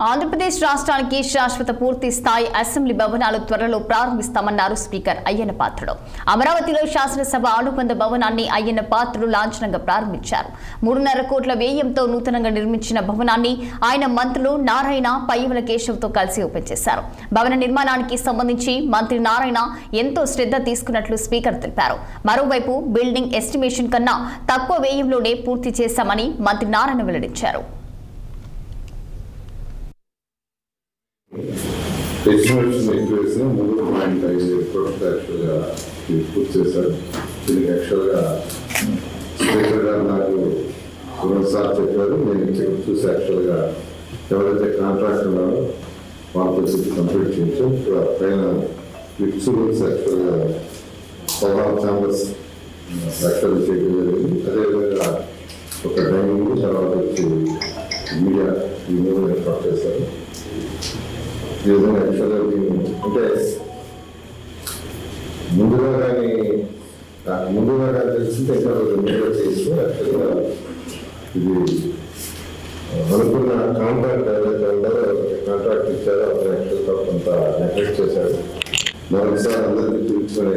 ఆంధ్రప్రదేశ్ రాష్ట్రానికి శాశ్వత పూర్తి స్థాయి అసెంబ్లీ భవనాలు త్వరలో ప్రారంభిస్తామన్నారు స్పీకర్ అయ్యన్న పాత్రుడు. అమరావతిలో శాసనసభ అనుబంధ భవనాన్ని అయ్యన్న పాత్రుడు లాంఛనంగా ప్రారంభించారు. 3.5 కోట్ల వ్యయంతో నూతనంగా నిర్మించిన భవనాన్ని ఆయన మంత్రులు నారాయణ, పయ్యవుల కేశవ్తో కలిసి ఓపెన్ చేశారు. భవన నిర్మాణానికి సంబంధించి మంత్రి నారాయణ ఎంతో శ్రద్ధ తీసుకున్నట్లు స్పీకర్ తెలిపారు. మరోవైపు బిల్డింగ్ ఎస్టిమేషన్ కన్నా తక్కువ వ్యయంలోనే పూర్తి చేశామని మంత్రి నారాయణ వెల్లడించారు. ఎస్టిమేషన్ ఎక్కువేసిన 3.5 కోట్ల యాక్చువల్గా పూర్తి చేశారు. దీనికి యాక్చువల్గా స్పీకర్ గారు నాకు 2 సార్లు చెప్పారు. నేను చూసి యాక్చువల్గా ఎవరైతే కాంట్రాక్ట్ ఉన్నారో వాళ్ళతో చెప్పి కంప్లీట్ చేయించాం. పైన లిఫ్ట్స్ రూమ్స్ యాక్చువల్గా 16 ఛాంబర్స్ యాక్చువల్గా చేయడం జరిగింది. అదేవిధంగా ఒక డైనింగ్ తర్వాత వచ్చి మీడియా ఈ 3 ఏర్పాటు చేశారు. ఈ విధంగా యాక్చువల్గా అంటే ముందుగా కానీ తెలిసింటే ఇంకా మీడియా చేస్తూ యాక్చువల్గా ఇది అనుకున్న కాంట్రాక్ట్ ఏదైతే ఉందో కాంట్రాక్ట్ ఇచ్చారో అతను యాక్చువల్గా కొంత నెగ్లెక్ట్ చేశాడు. మరొకసారి అందరికీ చూపించుకొని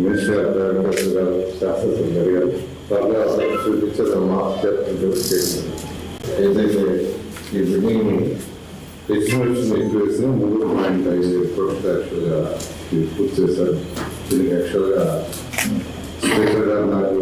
మినిస్టర్ ఆఫ్ అగ్రికల్చర్ గారు శాస్త్రజ్ఞులు జరిగారు. త్వరగా చూపించేది మార్పు చేస్తుంది. ఏదైతే ఈ బిల్డింగ్ ఎస్టిమేషన్ ఎక్కువేసిన 3.5 కోట్ల యాక్చువల్గా పూర్తి చేశారు. దీనికి యాక్చువల్గా స్పీకర్ గారు నాకు